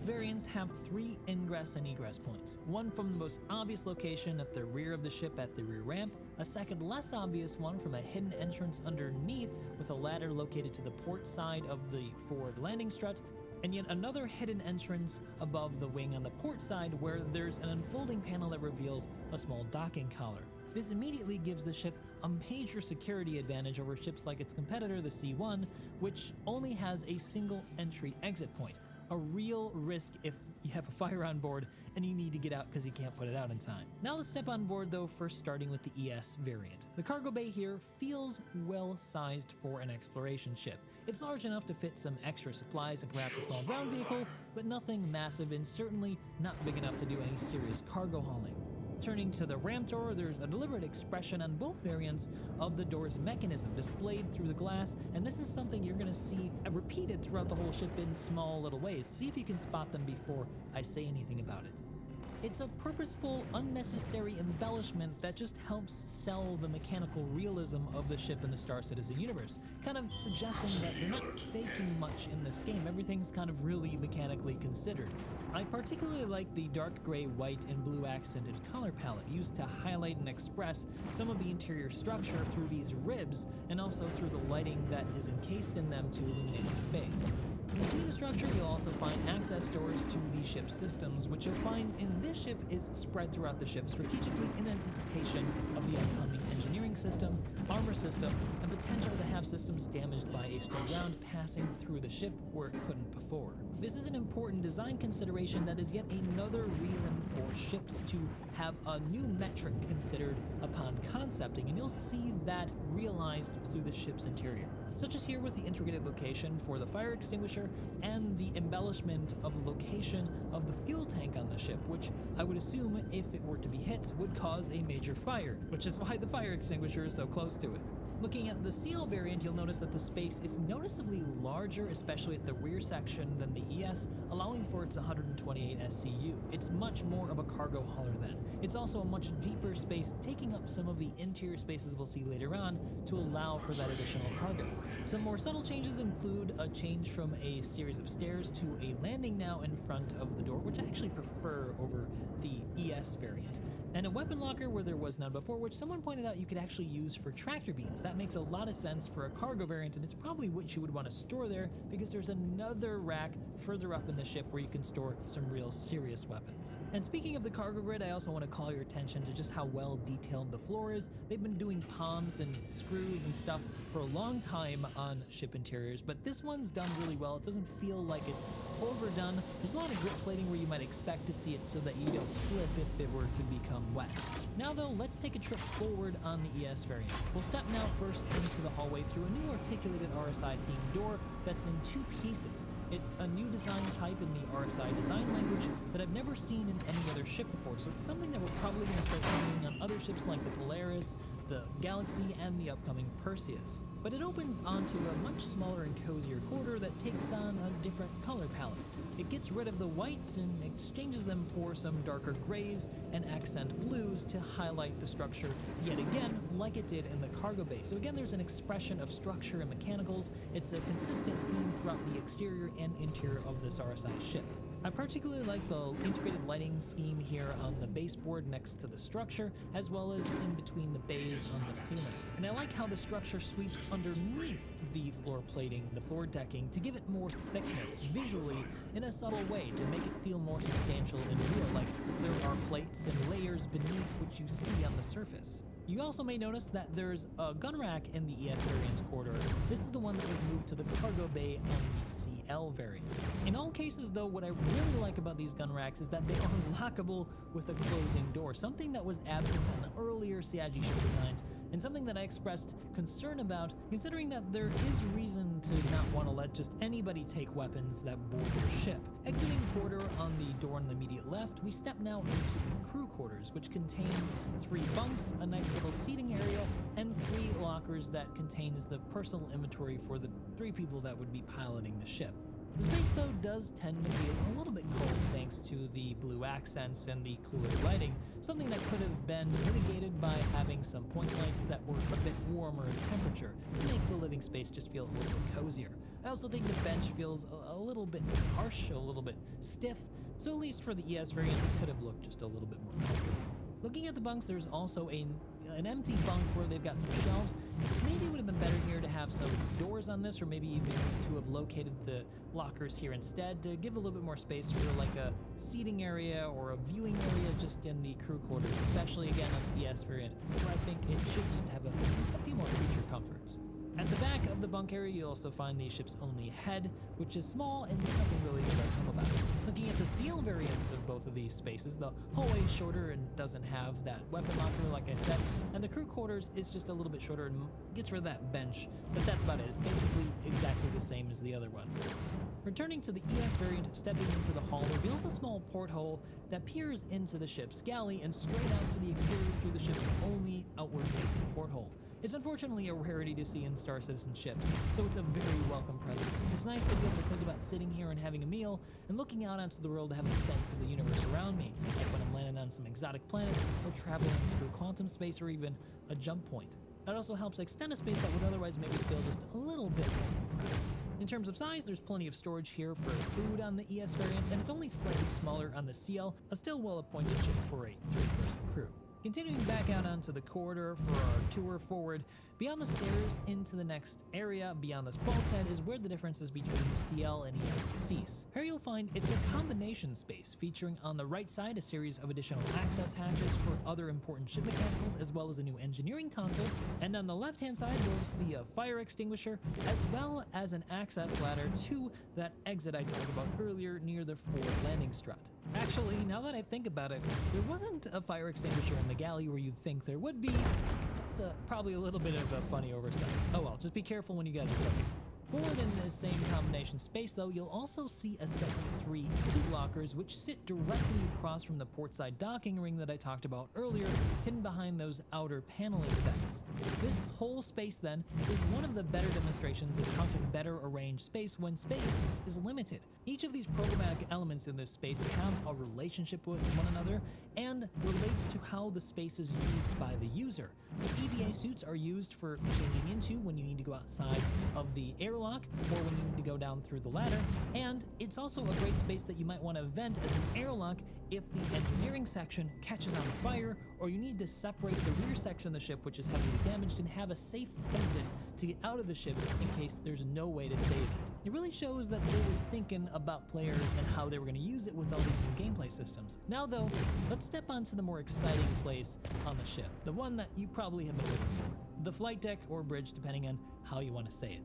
Both variants have 3 ingress and egress points, one from the most obvious location at the rear of the ship at the rear ramp, a second less obvious one from a hidden entrance underneath with a ladder located to the port side of the forward landing strut, and yet another hidden entrance above the wing on the port side where there's an unfolding panel that reveals a small docking collar. This immediately gives the ship a major security advantage over ships like its competitor, the C-1, which only has a single entry-exit point. A real risk if you have a fire on board and you need to get out because you can't put it out in time. Now let's step on board though, first starting with the ES variant. The cargo bay here feels well sized for an exploration ship. It's large enough to fit some extra supplies and perhaps a small ground vehicle, but nothing massive and certainly not big enough to do any serious cargo hauling. Turning to the ramp door, there's a deliberate expression on both variants of the door's mechanism displayed through the glass, and this is something you're going to see repeated throughout the whole ship in small little ways. See if you can spot them before I say anything about it. It's a purposeful, unnecessary embellishment that just helps sell the mechanical realism of the ship in the Star Citizen universe, kind of suggesting that they're not faking much in this game. Everything's kind of really mechanically considered. I particularly like the dark gray, white, and blue accented color palette used to highlight and express some of the interior structure through these ribs and also through the lighting that is encased in them to illuminate the space. Between the structure, you'll also find access doors to the ship's systems, which you'll find in this ship is spread throughout the ship strategically in anticipation of the upcoming engineering system, armor system, and potential to have systems damaged by a stray round passing through the ship where it couldn't before. This is an important design consideration that is yet another reason for ships to have a new metric considered upon concepting, and you'll see that realized through the ship's interior. Such as here with the integrated location for the fire extinguisher and the embellishment of the location of the fuel tank on the ship, which I would assume if it were to be hit would cause a major fire, which is why the fire extinguisher is so close to it. Looking at the CL variant, you'll notice that the space is noticeably larger, especially at the rear section, than the ES, allowing for its 128 SCU. It's much more of a cargo hauler then. It's also a much deeper space, taking up some of the interior spaces we'll see later on to allow for that additional cargo. Some more subtle changes include a change from a series of stairs to a landing now in front of the door, which I actually prefer over the ES variant, and a weapon locker where there was none before, which someone pointed out you could actually use for tractor beams. That makes a lot of sense for a cargo variant, and it's probably what you would want to store there because there's another rack further up in the ship where you can store some real serious weapons. And speaking of the cargo grid, I also want to call your attention to just how well detailed the floor is. They've been doing palms and screws and stuff for a long time on ship interiors, but this one's done really well. It doesn't feel like it's overdone. There's a lot of grip plating where you might expect to see it so that you don't slip if it were to become wet. Now though, let's take a trip forward on the ES variant. We'll step now first into the hallway through a new articulated RSI themed door that's in 2 pieces. It's a new design type in the RSI design language that I've never seen in any other ship before, so it's something that we're probably going to start seeing on other ships like the Polaris, the Galaxy, and the upcoming Perseus. But it opens onto a much smaller and cozier quarter that takes on a different color palette. It gets rid of the whites and exchanges them for some darker grays and accent blues to highlight the structure yet again, like it did in the cargo bay. So again, there's an expression of structure and mechanicals. It's a consistent theme throughout the exterior and interior of this RSI ship. I particularly like the integrated lighting scheme here on the baseboard next to the structure, as well as in between the bays on the ceiling. And I like how the structure sweeps underneath the floor plating, the floor decking, to give it more thickness visually in a subtle way to make it feel more substantial and real, like there are plates and layers beneath which you see on the surface. You also may notice that there's a gun rack in the ES variant's corridor. This is the one that was moved to the cargo bay on the CL variant. In all cases though, what I really like about these gun racks is that they are lockable with a closing door, something that was absent on earlier CIG ship designs, and something that I expressed concern about, considering that there is reason to not want to let just anybody take weapons that board your ship. Exiting the corridor on the door on the immediate left, we step now into the crew quarters, which contains 3 bunks, a nice little seating area, and 3 lockers that contains the personal inventory for the 3 people that would be piloting the ship. The space though does tend to feel a little bit cold thanks to the blue accents and the cooler lighting, something that could have been mitigated by having some point lights that were a bit warmer in temperature to make the living space just feel a little bit cozier. I also think the bench feels a little bit harsh, a little bit stiff, so at least for the ES variant it could have looked just a little bit more comfortable. Looking at the bunks, there's also an empty bunk where they've got some shelves. Maybe it would have been better here to have some doors on this, or maybe even to have located the lockers here instead to give a little bit more space for like a seating area or a viewing area just in the crew quarters, especially again on the ES variant, where I think it should just have a few more creature comforts. At the back of the bunk area, you'll also find the ship's only head, which is small and nothing really to come about. Looking at the CL variants of both of these spaces, the hallway is shorter and doesn't have that weapon locker, like I said, and the crew quarters is just a little bit shorter and gets rid of that bench, but that's about it. It's basically exactly the same as the other one. Returning to the ES variant, stepping into the hall reveals a small porthole that peers into the ship's galley and straight out to the exterior through the ship's only outward-facing porthole. It's unfortunately a rarity to see in Star Citizen ships, so it's a very welcome presence. It's nice to be able to think about sitting here and having a meal and looking out onto the world to have a sense of the universe around me, like when I'm landing on some exotic planet or traveling through quantum space or even a jump point. That also helps extend a space that would otherwise maybe feel just a little bit more compressed. In terms of size, there's plenty of storage here for food on the ES variant, and it's only slightly smaller on the CL, a still well-appointed ship for a 3-person crew. Continuing back out onto the corridor for our tour forward, beyond the stairs into the next area, beyond this bulkhead, is where the differences between the CL and ES cease. Here you'll find it's a combination space, featuring on the right side a series of additional access hatches for other important ship mechanicals, as well as a new engineering console, and on the left-hand side you'll see a fire extinguisher, as well as an access ladder to that exit I talked about earlier near the forward landing strut. Actually, now that I think about it, there wasn't a fire extinguisher in the galley where you'd think there would be. That's probably a little bit of a funny oversight. Oh well, just be careful when you guys are cooking. Forward in the same combination space though, you'll also see a set of 3 suit lockers which sit directly across from the portside docking ring that I talked about earlier, hidden behind those outer paneling sets. This whole space then is one of the better demonstrations of how to better arrange space when space is limited. Each of these programmatic elements in this space have a relationship with one another and relate to how the space is used by the user. The EVA suits are used for changing into when you need to go outside of the airlock or when you need to go down through the ladder, and it's also a great space that you might want to vent as an airlock if the engineering section catches on fire or you need to separate the rear section of the ship, which is heavily damaged, and have a safe exit to get out of the ship in case there's no way to save it. It really shows that they were thinking about players and how they were going to use it with all these new gameplay systems. Now though, let's step onto the more exciting place on the ship, the one that you probably have been waiting for, the flight deck or bridge depending on how you want to say it.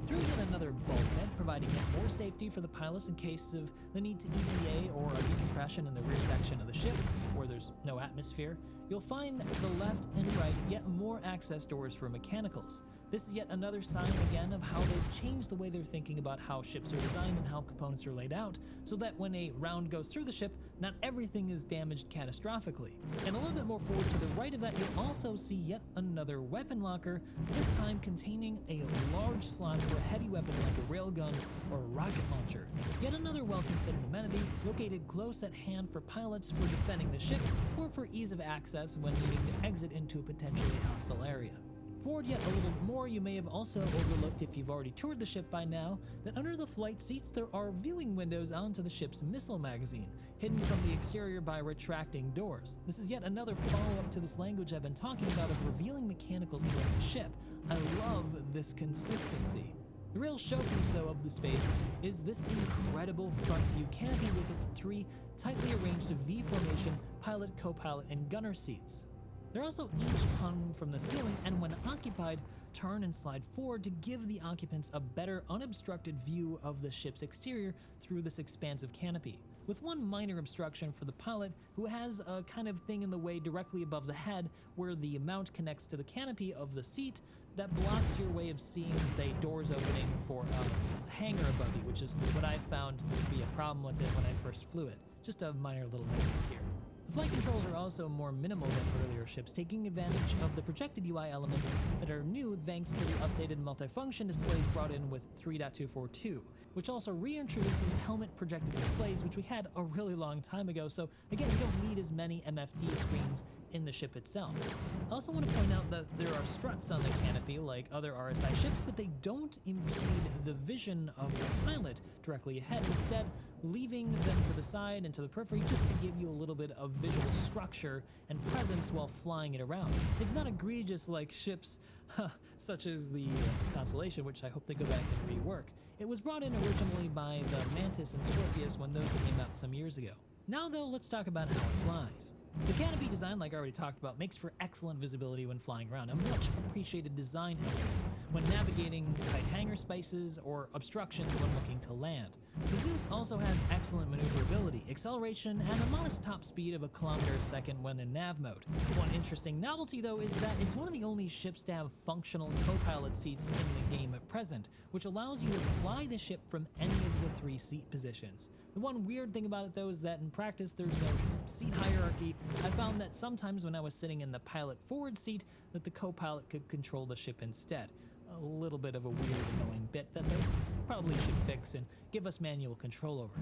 Through yet another bulkhead, providing yet more safety for the pilots in case of the need to EVA or a decompression in the rear section of the ship, where there's no atmosphere, you'll find to the left and right yet more access doors for mechanicals. This is yet another sign again of how they've changed the way they're thinking about how ships are designed and how components are laid out, so that when a round goes through the ship, not everything is damaged catastrophically. And a little bit more forward to the right of that, you'll also see yet another weapon locker, this time containing a large slot for a heavy weapon like a railgun or a rocket launcher. Yet another well-considered amenity, located close at hand for pilots for defending the ship or for ease of access when needing to exit into a potentially hostile area. Forward yet a little bit more, you may have also overlooked, if you've already toured the ship by now, that under the flight seats there are viewing windows onto the ship's missile magazine, hidden from the exterior by retracting doors. This is yet another follow-up to this language I've been talking about of revealing mechanicals throughout the ship. I love this consistency. The real showpiece, though, of the space is this incredible front view canopy with its 3 tightly arranged V-formation pilot, co-pilot, and gunner seats. They're also each hung from the ceiling and when occupied, turn and slide forward to give the occupants a better unobstructed view of the ship's exterior through this expansive canopy. With one minor obstruction for the pilot, who has a kind of thing in the way directly above the head where the mount connects to the canopy of the seat that blocks your way of seeing, say, doors opening for a hangar above you, which is what I found to be a problem with it when I first flew it. Just a minor little nitpick here. Flight controls are also more minimal than earlier ships, taking advantage of the projected UI elements that are new thanks to the updated multifunction displays brought in with 3.242, which also reintroduces helmet projected displays, which we had a really long time ago, so again, you don't need as many MFD screens in the ship itself. I also want to point out that there are struts on the canopy like other RSI ships, but they don't impede the vision of the pilot directly ahead, instead leaving them to the side and to the periphery just to give you a little bit of visual structure and presence while flying it around. It's not egregious like ships such as the Constellation, which I hope they go back and rework. It was brought in originally by the Mantis and Scorpius when those came out some years ago. Now though, let's talk about how it flies. The canopy design, like I already talked about, makes for excellent visibility when flying around, a much appreciated design element when navigating tight hangar spaces or obstructions when looking to land. The Zeus also has excellent maneuverability, acceleration, and a modest top speed of 1 kilometer a second when in nav mode. One interesting novelty though is that it's one of the only ships to have functional co-pilot seats in the game at present, which allows you to fly the ship from any of the 3 seat positions. The one weird thing about it though is that in practice there's no seat hierarchy. I found that sometimes when I was sitting in the pilot forward seat that the co-pilot could control the ship instead. A little bit of a weird, annoying bit that they probably should fix and give us manual control over.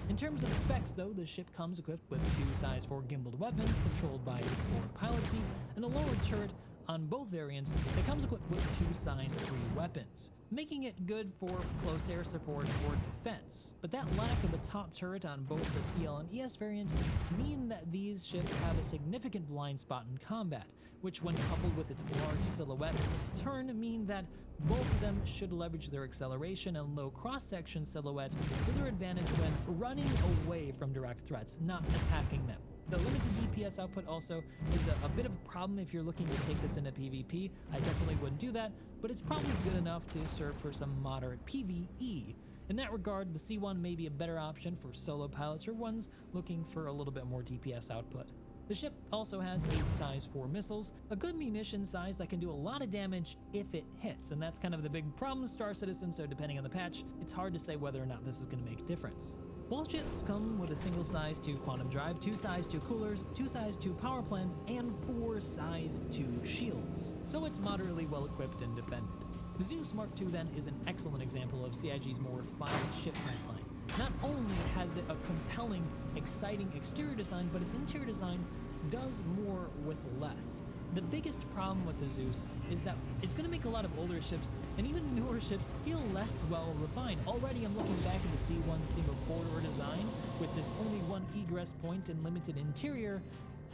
In terms of specs though, the ship comes equipped with 2 size 4 gimbaled weapons controlled by the forward pilot seat and a lower turret on both variants that comes equipped with 2 size 3 weapons, making it good for close air support or defense. But that lack of a top turret on both the CL and ES variants mean that these ships have a significant blind spot in combat, which when coupled with its large silhouette in turn mean that both of them should leverage their acceleration and low cross-section silhouette to their advantage when running away from direct threats, not attacking them. The limited DPS output also is a bit of a problem if you're looking to take this into PvP. I definitely wouldn't do that, but it's probably good enough to serve for some moderate PvE. In that regard, the C1 may be a better option for solo pilots or ones looking for a little bit more DPS output. The ship also has 8 size 4 missiles, a good munition size that can do a lot of damage if it hits, and that's kind of the big problem with Star Citizen, so depending on the patch, it's hard to say whether or not this is going to make a difference. Both ships come with a single size 2 quantum drive, 2 size 2 coolers, 2 size 2 power plants, and 4 size 2 shields, so it's moderately well equipped and defended. The Zeus Mark II then is an excellent example of CIG's more refined ship pipeline. Not only has it a compelling, exciting exterior design, but its interior design does more with less. The biggest problem with the Zeus is that it's going to make a lot of older ships and even newer ships feel less well refined. Already I'm looking back at the C1 single corridor design with its only 1 egress point and limited interior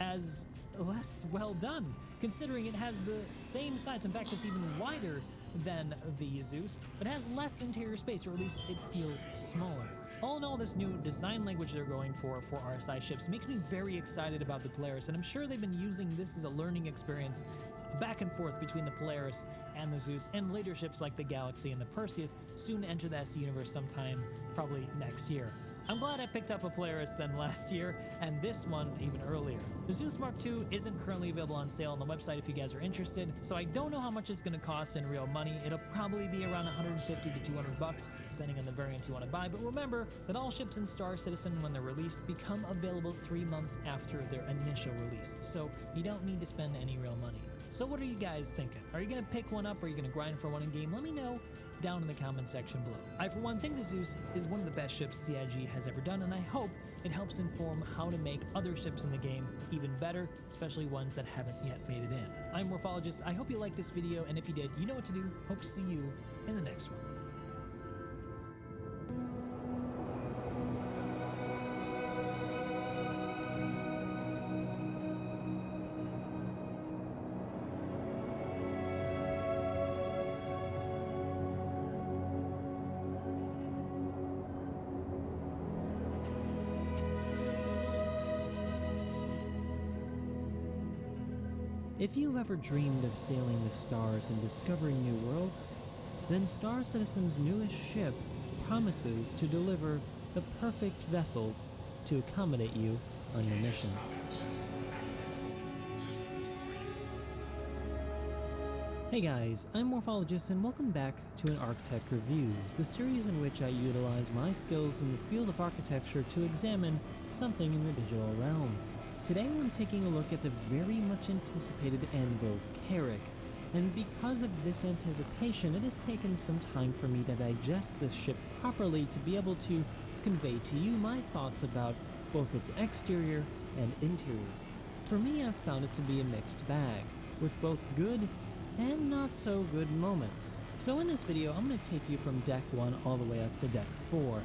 as less well done, considering it has the same size. In fact, it's even wider than the Zeus, but has less interior space, or at least it feels smaller. All in all, this new design language they're going for RSI ships makes me very excited about the Polaris, and I'm sure they've been using this as a learning experience back and forth between the Polaris and the Zeus, and later ships like the Galaxy and the Perseus soon to enter the SC universe sometime probably next year. I'm glad I picked up a Polaris then last year, and this one even earlier. The Zeus Mark II isn't currently available on sale on the website if you guys are interested, so I don't know how much it's going to cost in real money. It'll probably be around 150 to 200 bucks, depending on the variant you want to buy, but remember that all ships in Star Citizen, when they're released, become available 3 months after their initial release, so you don't need to spend any real money. So what are you guys thinking? Are you going to pick one up, or are you going to grind for one in game? Let me know down in the comment section below. I, for one, think the Zeus is one of the best ships CIG has ever done, and I hope it helps inform how to make other ships in the game even better, especially ones that haven't yet made it in. I'm Morphologist. I hope you liked this video, and if you did, you know what to do. Hope to see you in the next one. If you've ever dreamed of sailing the stars and discovering new worlds, then Star Citizen's newest ship promises to deliver the perfect vessel to accommodate you on your mission. Hey guys, I'm Morphologist, and welcome back to an Architect Reviews, the series in which I utilize my skills in the field of architecture to examine something in the digital realm. Today I'm taking a look at the very much anticipated anvil Carrack, and because of this anticipation, it has taken some time for me to digest this ship properly to be able to convey to you my thoughts about both its exterior and interior. For me, I've found it to be a mixed bag, with both good and not so good moments. So in this video, I'm going to take you from deck 1 all the way up to deck 4,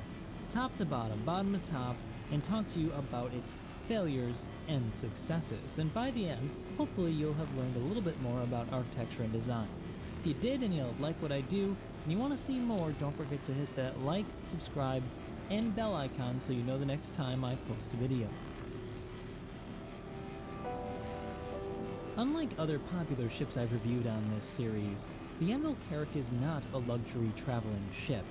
top to bottom, bottom to top, and talk to you about its failures and successes. And by the end, hopefully you'll have learned a little bit more about architecture and design. If you did and you'll like what I do, and you want to see more, don't forget to hit that like, subscribe, and bell icon so you know the next time I post a video. Unlike other popular ships I've reviewed on this series, the anvil Carrack is not a luxury traveling ship.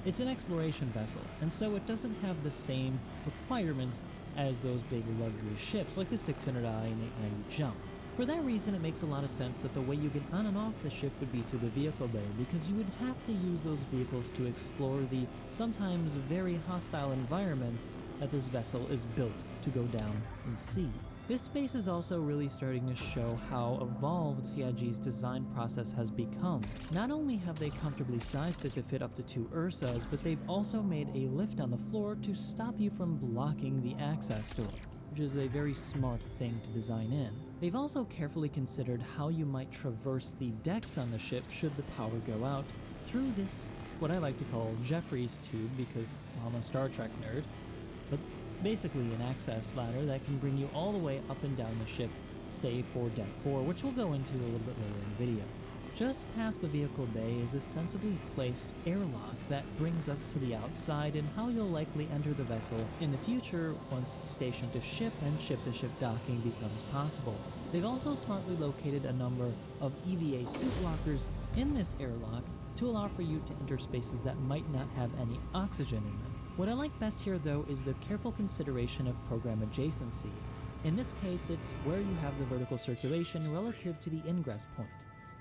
It's an exploration vessel, and so it doesn't have the same requirements as those big luxury ships like the 600i and 890 Jump. For that reason, it makes a lot of sense that the way you get on and off the ship would be through the vehicle bay, because you would have to use those vehicles to explore the sometimes very hostile environments that this vessel is built to go down and see. This space is also really starting to show how evolved CIG's design process has become. Not only have they comfortably sized it to fit up to 2 Ursas, but they've also made a lift on the floor to stop you from blocking the access door, which is a very smart thing to design in. They've also carefully considered how you might traverse the decks on the ship should the power go out through this, what I like to call Jeffrey's tube, because I'm a Star Trek nerd, but basically an access ladder that can bring you all the way up and down the ship, save for deck 4, which we'll go into a little bit later in the video. Just past the vehicle bay is a sensibly placed airlock that brings us to the outside and how you'll likely enter the vessel in the future once station to ship and ship-to-ship docking becomes possible. They've also smartly located a number of EVA suit lockers in this airlock to allow for you to enter spaces that might not have any oxygen in them. What I like best here, though, is the careful consideration of program adjacency. In this case, it's where you have the vertical circulation relative to the ingress point.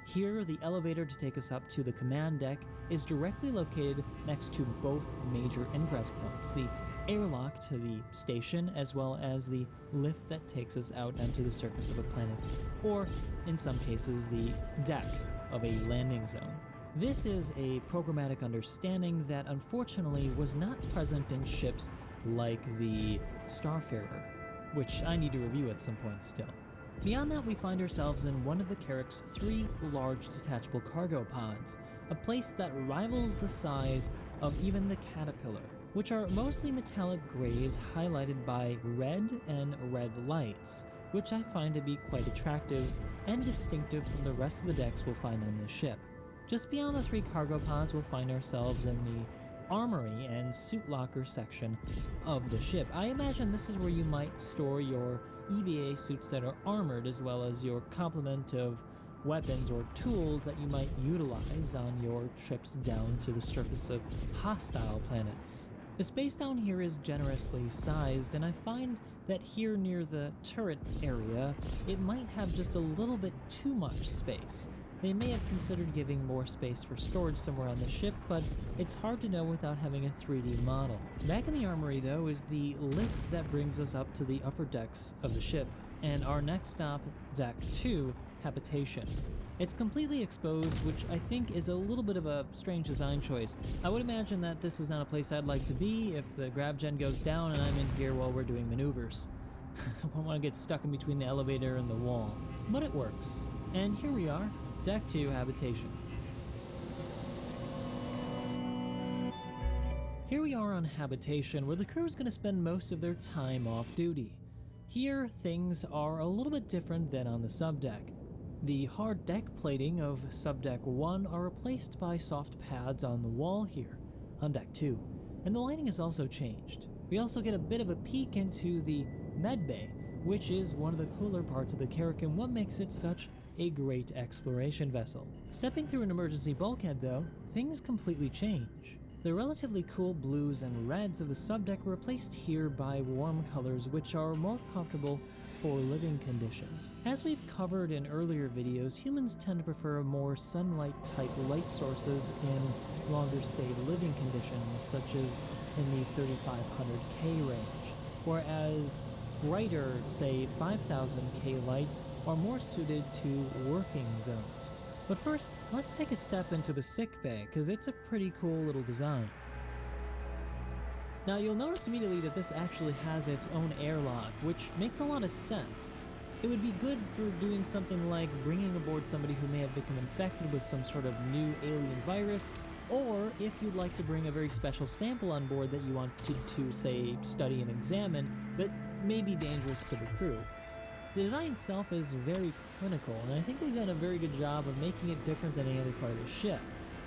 Here, the elevator to take us up to the command deck is directly located next to both major ingress points, the airlock to the station as well as the lift that takes us out onto the surface of a planet, or, in some cases, the deck of a landing zone. This is a programmatic understanding that unfortunately was not present in ships like the Starfarer, which I need to review at some point still. Beyond that, we find ourselves in one of the Carrack's 3 large detachable cargo pods, a place that rivals the size of even the Catepillar, which are mostly metallic grays highlighted by red and red lights, which I find to be quite attractive and distinctive from the rest of the decks we'll find on this ship. Just beyond the 3 cargo pods, we'll find ourselves in the armory and suit locker section of the ship. I imagine this is where you might store your EVA suits that are armored, as well as your complement of weapons or tools that you might utilize on your trips down to the surface of hostile planets. The space down here is generously sized, and I find that here near the turret area, it might have just a little bit too much space. They may have considered giving more space for storage somewhere on the ship, but it's hard to know without having a 3D model. Back in the armory, though, is the lift that brings us up to the upper decks of the ship, and our next stop, Deck 2, Habitation. It's completely exposed, which I think is a little bit of a strange design choice. I would imagine that this is not a place I'd like to be if the grav gen goes down and I'm in here while we're doing maneuvers. I don't want to get stuck in between the elevator and the wall. But it works. And here we are. Deck 2 Habitation. Here we are on Habitation, where the crew is going to spend most of their time off duty. Here, things are a little bit different than on the subdeck. The hard deck plating of subdeck 1 are replaced by soft pads on the wall here, on deck 2, and the lighting has also changed. We also get a bit of a peek into the med bay, which is one of the cooler parts of the Carrack and what makes it such a great exploration vessel. Stepping through an emergency bulkhead, though, things completely change. The relatively cool blues and reds of the subdeck are replaced here by warm colors which are more comfortable for living conditions. As we've covered in earlier videos, humans tend to prefer more sunlight type light sources in longer stay living conditions, such as in the 3500K range, whereas brighter, say 5000K lights are more suited to working zones. But first, let's take a step into the sickbay, because it's a pretty cool little design. Now you'll notice immediately that this actually has its own airlock, which makes a lot of sense. It would be good for doing something like bringing aboard somebody who may have become infected with some sort of new alien virus, or if you'd like to bring a very special sample on board that you wanted to, say, study and examine, but may be dangerous to the crew. The design itself is very clinical, and I think they've done a very good job of making it different than any other part of the ship.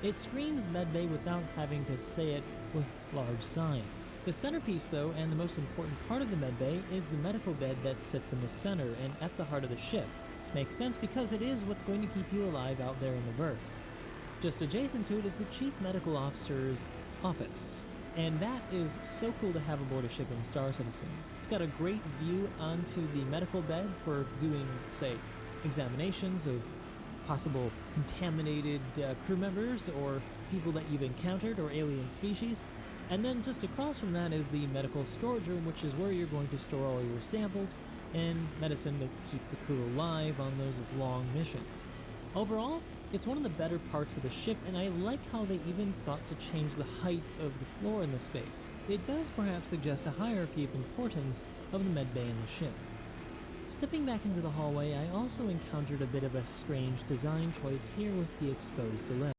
It screams medbay without having to say it with large signs. The centerpiece, though, and the most important part of the medbay is the medical bed that sits in the center and at the heart of the ship. This makes sense because it is what's going to keep you alive out there in the bergs. Just adjacent to it is the Chief Medical Officer's office, and that is so cool to have aboard a ship in Star Citizen. It's got a great view onto the medical bed for doing, say, examinations of possible contaminated crew members or people that you've encountered or alien species. And then just across from that is the medical storage room, which is where you're going to store all your samples and medicine to keep the crew alive on those long missions. Overall, it's one of the better parts of the ship, and I like how they even thought to change the height of the floor in the space. It does perhaps suggest a hierarchy of importance of the medbay in the ship. Stepping back into the hallway, I also encountered a bit of a strange design choice here with the exposed lip.